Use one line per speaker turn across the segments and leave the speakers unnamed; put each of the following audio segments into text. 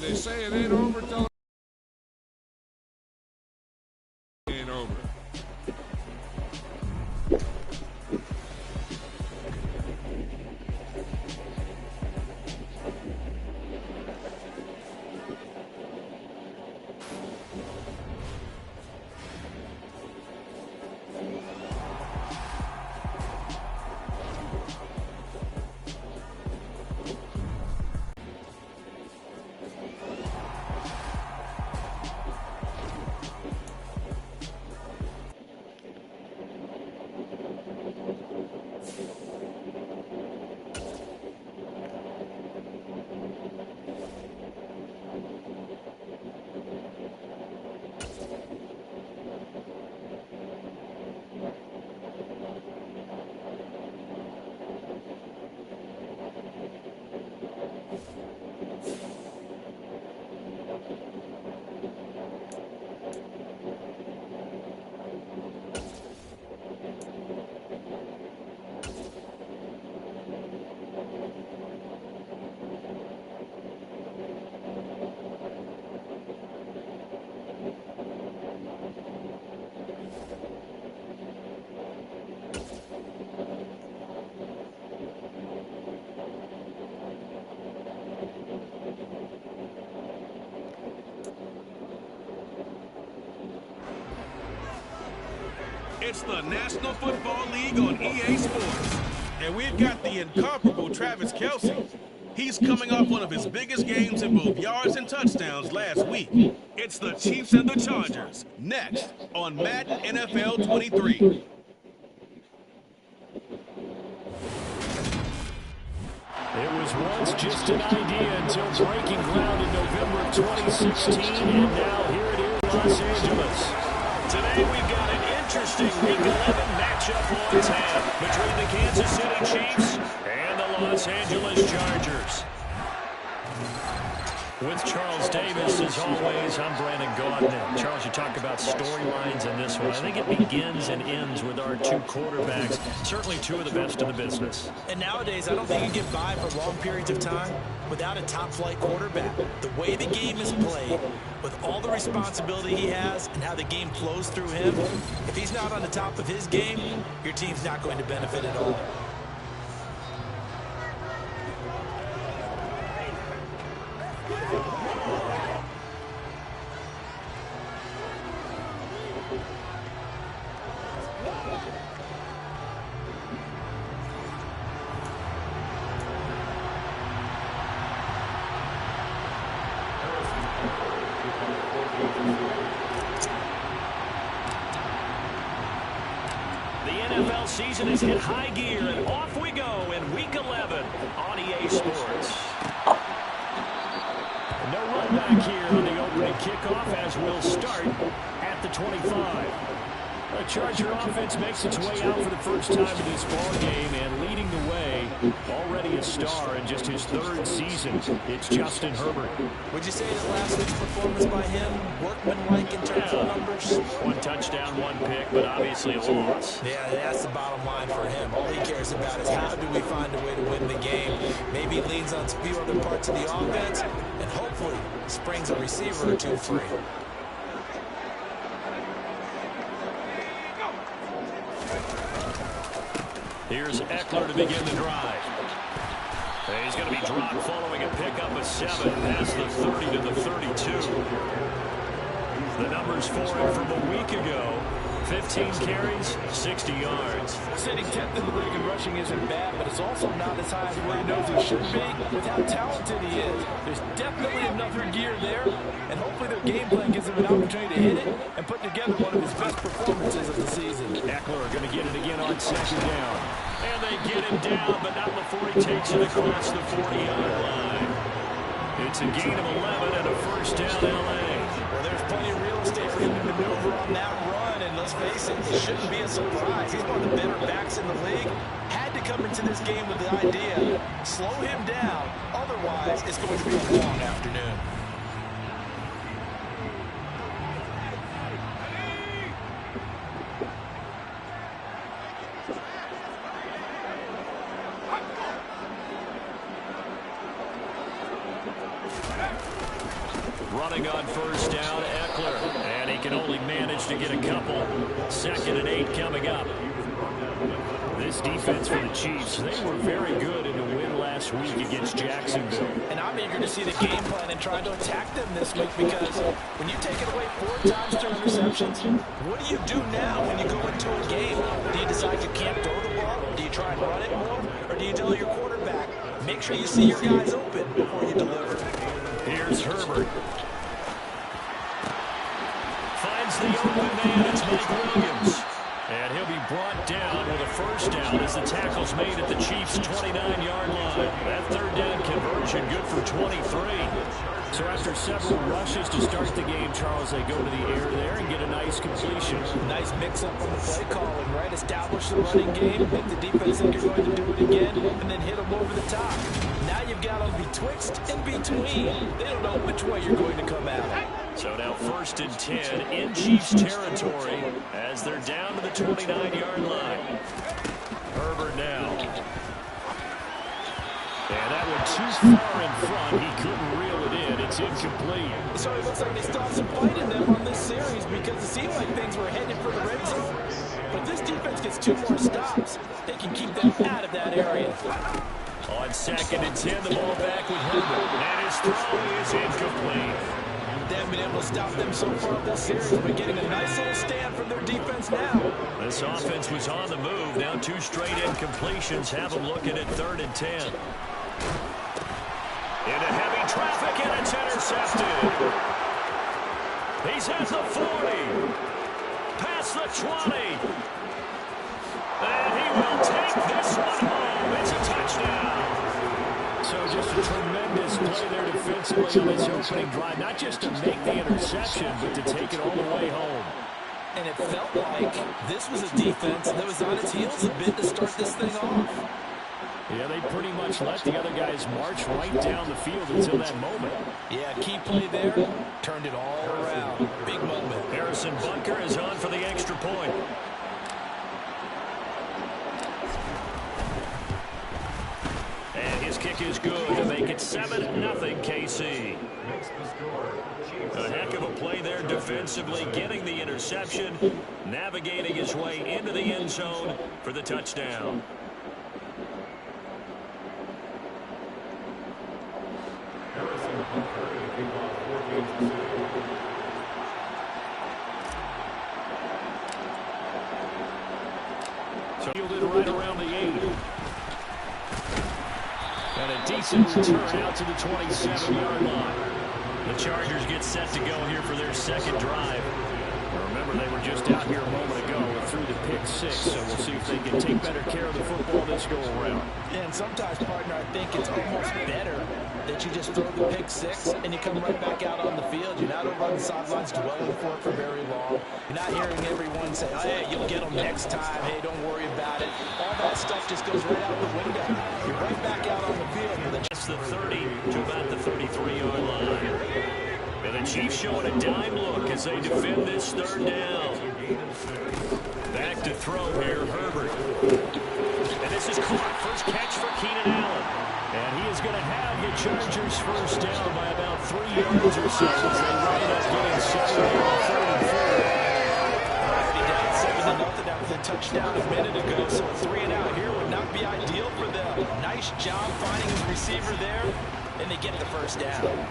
They say it ain't over till it ain't over.
It's the National Football League on EA Sports. And we've got the incomparable Travis Kelce. He's coming off one of his biggest games in both yards and touchdowns last week. It's the Chiefs and the Chargers, next on Madden NFL 23.
It was once just an idea until breaking ground in November of 2016, and now here it is, Los Angeles. Today we've got an interesting Week 11 matchup on tap between the Kansas City Chiefs and the Los Angeles Chargers. With Charles Davis, as always, I'm Brandon Gaudin. Charles, you talk about storylines in this one. I think it begins and ends with our two quarterbacks, certainly two of the best in the business.
And nowadays, I don't think you get by for long periods of time without a top-flight quarterback. The way the game is played, with all the responsibility he has and how the game flows through him, if he's not on the top of his game, your team's not going to benefit at all.
Season has hit high gear, and off we go in Week 11 on EA Sports. No run back here on the opening kickoff as we'll start at the 25. The Charger offense makes its way out for the first time in this ball game, and leading the way, already a star in just his third season, it's Justin Herbert.
Would you say that last week's performance by him, workmanlike in terms of numbers?
One touchdown, one pick, but obviously a loss.
Yeah, that's the bottom line for him. All he cares about is how do we find a way to win the game. Maybe he leans on a few other parts of the offense, and hopefully springs a receiver or two free.
Here's Eckler to begin the drive. He's going to be dropped following a pickup of 7. That's the 30 to the 32. The numbers for him from a week ago. 15 carries, 60 yards.
Sitting 10th in the league in rushing isn't bad, but it's also not as high as where he knows he should be with how talented he is. There's definitely another gear there, and hopefully their game plan gives him an opportunity to hit it and put together one of his best performances of the season.
Eckler going to get it again on second down. And they get him down, but not before he takes it across the 40-yard line. It's a gain of 11 and a first down L.A.
Well, there's plenty of real estate for him to maneuver on that run, and let's face it, it shouldn't be a surprise. He's one of the better backs in the league. Had to come into this game with the idea, slow him down, otherwise it's going to be a long afternoon.
first down, Eckler. And he can only manage to get a couple. 2nd and 8 coming up. This defense for the Chiefs, they were very good in the win last week against Jacksonville.
And I'm eager to see the game plan and try to attack them this week, because when you take it away 4 times to interceptions, what do you do now when you go into a game? Do you decide you can't throw the ball? Do you try and run it more? Or do you tell your quarterback, make sure you see your guys open before you deliver?
Here's Herbert. Finds the open man. It's Mike Williams. And he'll be brought down with a first down as the tackle's made at the Chiefs' 29-yard line. That 3rd down conversion good for 23. So after several rushes to start the game, Charles, they go to the air there and get a nice completion.
Nice mix-up on the play calling, right? Establish the running game, make the defense think you're going to do it again, and then hit them over the top. Now you've got them betwixt and between. They don't know which way you're going to come at them.
So now 1st and 10 in Chiefs territory as they're down to the 29-yard line. Herbert now. And that went too far in front. He couldn't reel it in. It's incomplete.
So it looks like they still have some fight in them on this series, because it seemed like things were headed for the red zone. But this defense gets 2 more stops. They can keep them out of that area.
On 2nd and 10, the ball back with Herbert. And his throw is incomplete.
They haven't been able to stop them so far this series, but getting a nice little stand from their defense now.
This offense was on the move. Now 2 straight incompletions have them looking at 3rd and 10. Into heavy traffic, and it's intercepted. He's at the 40. Past the 20. And he will take this one home. It's a touchdown. So just a tremendous play there defensively on this opening drive. Not just to make the interception, but to take it all the way home.
And it felt like this was a defense that was on its heels a bit to start this thing off.
Yeah, they pretty much let the other guys march right down the field until that moment.
Yeah, key play there, turned it all around. Big moment.
Harrison Butker is on for the extra point. And his kick is good to make it 7-0 KC. A heck of a play there defensively, getting the interception, navigating his way into the end zone for the touchdown. So fielded right around the 8. And a decent return out to the 27-yard line. The Chargers get set to go here for their 2nd drive. Remember, they were just out here a moment ago through the pick 6, so we'll see if they can take better care of the football this go around.
And sometimes, partner, I think it's almost better that you just throw the pick 6 and you come right back out on the field. You're not over on the sidelines dwelling for it for very long. You're not hearing everyone say, oh, hey, you'll get them next time. Hey, don't worry about it. All that stuff just goes right out the window. You're right back out on the field.
That's the 30 to about the 33-yard line. And the Chiefs showing a dime look as they defend this 3rd down. Back to throw here, Herbert. And this is caught. First catch for Keenan Allen. And he is going to have the Chargers first down by about 3 yards or so as they run it up getting 7 on 3rd and 4.
Already down 7-0 after the touchdown a minute ago, so a 3-and-out here would not be ideal for them. Nice job finding his receiver there, and they get the first down.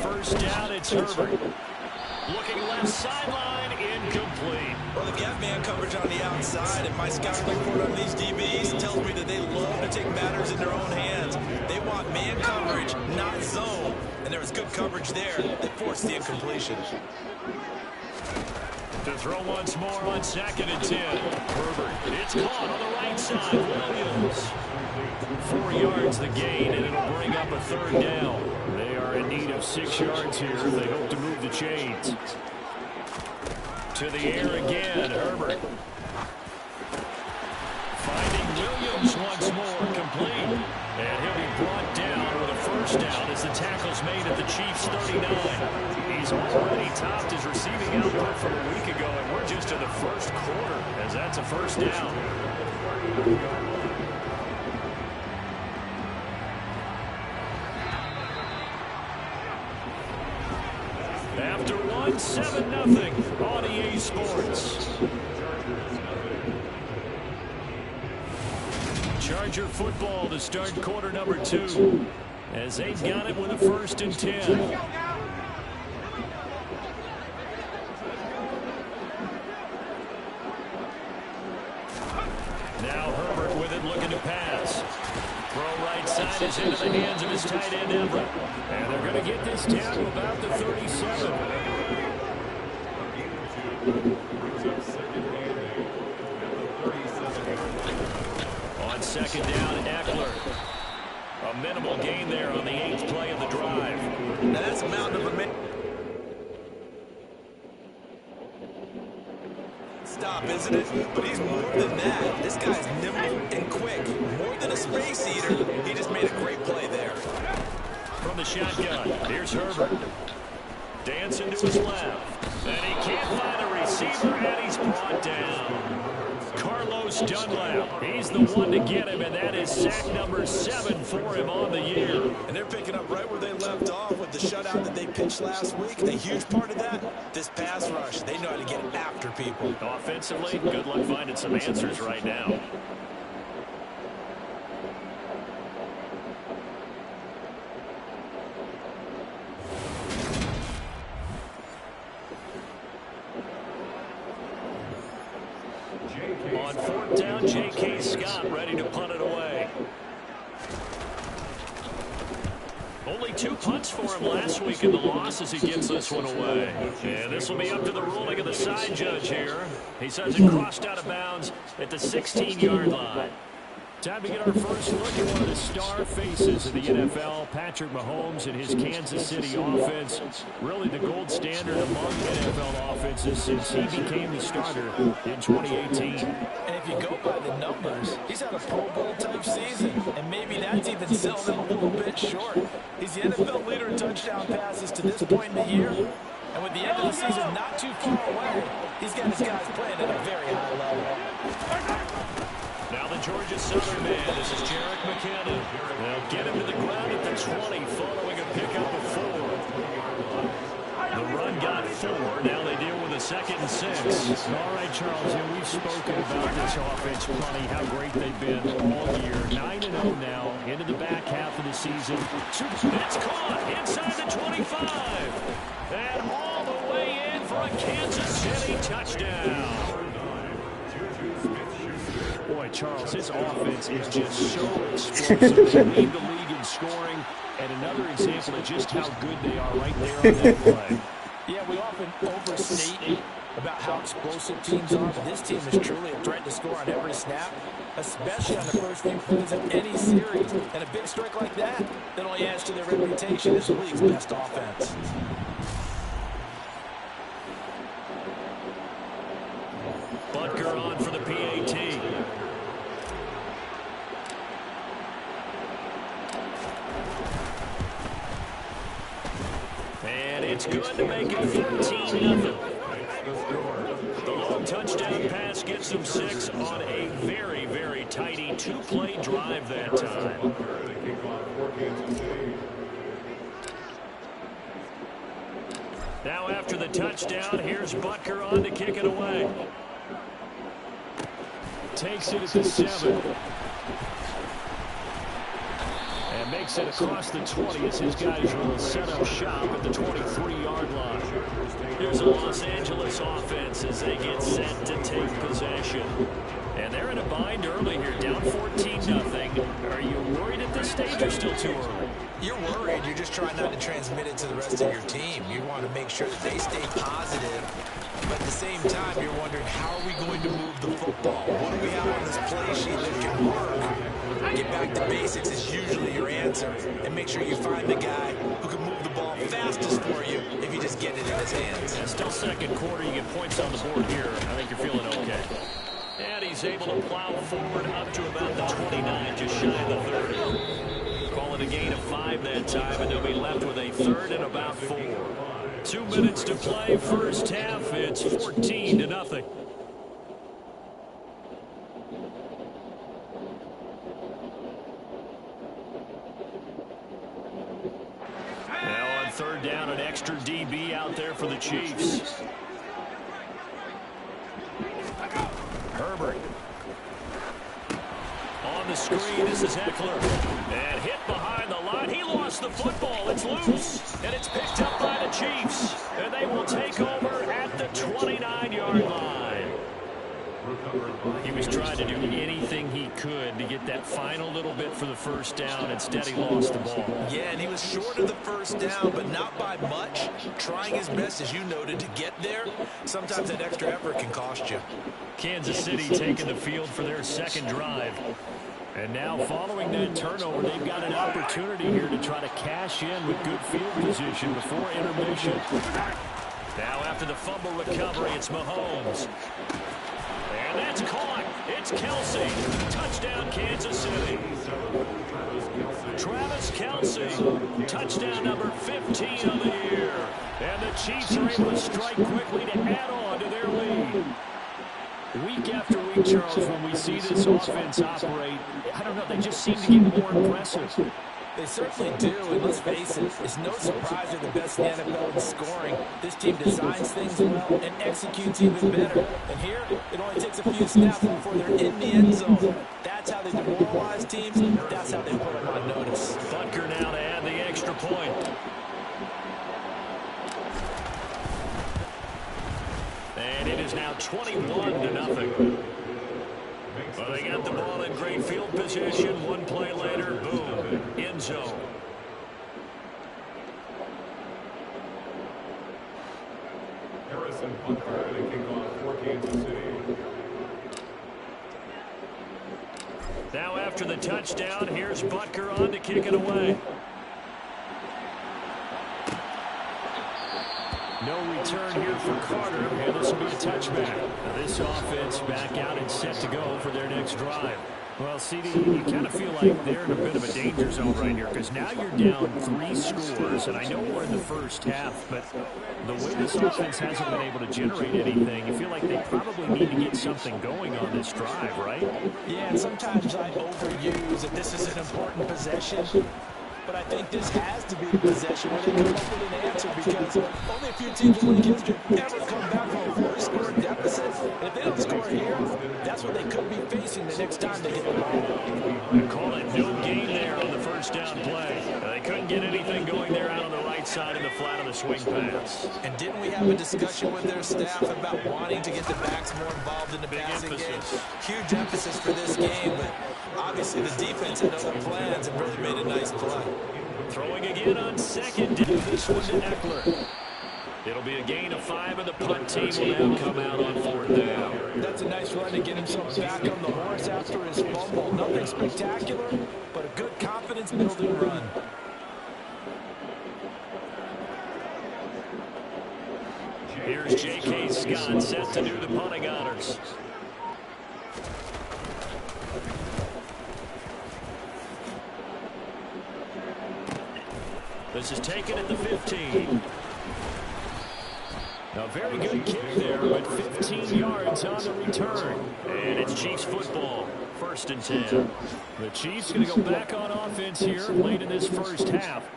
First down, it's Herbert. Looking left sideline, incomplete.
Well, they've got man coverage on the outside, and my scouting report on these DBs tells me that they love to take matters in their own hands. They want man coverage, not zone. And there was good coverage there that forced the incompletion.
To throw once more on 2nd and 10. Herbert, it's caught on the right side. Williams. 4 yards the gain, and it'll bring up a 3rd down. They are in need of 6 yards here. They hope to move the chains. To the air again, Herbert. Finding Williams once more, complete. And he'll be brought down with a first down as the tackle's is made at the Chiefs' 39. He's already topped his receiving output from a week ago, and we're just in the first quarter as that's a first down. After one, 7-0 on EA Sports. Charger football to start quarter number 2 as they've got it with a 1st and 10. Now Herbert with it, looking to pass. Throw right side is into the hands of his tight end Everett. And they're going to get this down to about the 37. On 2nd down, Eckler. A minimal gain there on the 8th play of the drive.
Now that's a mountain of a man. Stop, isn't it? But he's more than that. This guy's nimble and quick. More than a space eater. He just made a great play there.
From the shotgun, here's Herbert. Dancing to his left. And he can't find a receiver, and he's brought down. Carlos Dunlap. He's the one to get him, and that is sack number 7 for him on the year.
And they're picking up right where they left off with the shutout that they pitched last week. A huge part of that, this pass rush. They know how to get after people.
Offensively, good luck finding some answers right now. On 4th down, J.K. Scott ready to punt it away. Only 2 punts for him last week in the loss as he gets this one away. And this will be up to the ruling of the side judge here. He says it crossed out of bounds at the 16-yard line. Time to get our first look at one of the star faces of the NFL, Patrick Mahomes and his Kansas City offense. Really the gold standard among NFL offenses since he became the starter in 2018.
And if you go by the numbers, he's had a Pro Bowl type season. And maybe that's even selling him a little bit short. He's the NFL leader in touchdown passes to this point in the year. And with the end of the season not too far away, he's got his guys playing at a very high level.
Now the Georgia Southern man, this is Jerick McKinnon. They'll get him to the ground at the 20 following a pickup of 4. The run got 4. Now they deal with a 2nd and 6.
All right, Charles, we've spoken about this offense plenty, how great they've been all year. 9-0 now, into the back half of the season.
It's caught inside the 25. And all the way in for a Kansas City touchdown.
Boy, Charles, this offense is just so explosive. They lead the league in scoring, and another example of just how good they are right there on that play.
Yeah, we often overstate about how explosive teams are, but this team is truly a threat to score on every snap, especially on the first few plays of any series. And a big strike like that only adds to their reputation as the league's best offense.
Butker on for the PAT. And it's good to make it 13-0. The long touchdown pass gets them 6 on a very, very tidy 2-play drive that time. Now after the touchdown, here's Butker on to kick it away.
Takes it at the 7. And makes it across the 20 as his guys will set up shop at the 23-yard line.
Here's a Los Angeles offense as they get set to take possession. And they're in a bind early here, down 14-0. Are you worried at this stage or still too early?
You're worried. You're just trying not to transmit it to the rest of your team. You want to make sure that they stay positive. But at the same time, you're wondering, how are we going to move the football? What do we have on this play sheet that can work? Get back to basics is usually your answer. And make sure you find the guy who can move the ball fastest for you if you just get it in his hands.
Yeah, still 2nd quarter. You get points on the board here. I think you're feeling okay. And he's able to plow forward up to about the 29, just shy of the 30. Call it a gain of 5 that time, and they'll be left with a third and about 4. 2 minutes to play, first half. It's 14-0. Now on third down, an extra DB out there for the Chiefs. Herbert. On the screen, this is Eckler. And hit behind the line. He lost the football. It's loose. And it's picked up by the Chiefs. And they will take over at the 29-yard line. He was trying to do anything he could to get that final little bit for the first down. Instead, he lost the ball.
Yeah, and he was short of the first down, but not by much. Trying his best, as you noted, to get there. Sometimes that extra effort can cost you.
Kansas City taking the field for their second drive. And now following that turnover, they've got an opportunity here to try to cash in with good field position before intermission. Now after the fumble recovery, it's Mahomes. And that's caught. It's Kelce. Touchdown, Kansas City. Travis Kelce. Touchdown number 15 of the year. And the Chiefs are able to strike quickly to add on to their lead. Week after week, Charles, when we see this offense operate, I don't know, they just seem to get more impressive.
They certainly do, and let's face it, it's no surprise they're the best in the NFL in scoring. This team designs things well and executes even better. And here, it only takes a few snaps before they're in the end zone. That's how they demoralize teams. That's how they put them on notice.
Butker now to add the extra point. And it is now 21-0. Well, they got the ball in great field position. One play later, boom, end zone.
Harrison Butker to kick off for Kansas City.
Now after the touchdown, here's Butker on to kick it away. No return here for Carter, and this will be a touchback. Now this offense back out and set to go for their next drive. Well, CD, you kind of feel like they're in a bit of a danger zone right here because now you're down 3 scores, and I know we're in the first half, but the way this offense hasn't been able to generate anything, you feel like they probably need to get something going on this drive, right?
Yeah, and sometimes I overuse that this is an important possession. But I think this has to be the possession where they come up with an answer because only a few teams in league history ever come back from a 4-score deficit. And if they don't score here, that's what they could be facing the next time they get the ball.
Call it no gain there on the first down play. They couldn't get anything going there out on the right side of the flat of the swing pass.
And didn't we have a discussion with their staff about wanting to get the backs more involved in the passing game? Huge emphasis for this game, but obviously the defense had other plans and really made a nice play.
Throwing again on second down. This one to Eckler. It'll be a gain of 5, and the punt team will now come out on 4th down.
That's a nice run to get himself back on the horse after his fumble. Nothing spectacular, but a good confidence-building run.
Here's J.K. Scott set to do the punting honors. This is taken at the 15. A very good kick there, but 15 yards on the return. And it's Chiefs football, 1st and 10. The Chiefs going to go back on offense here late in this first half.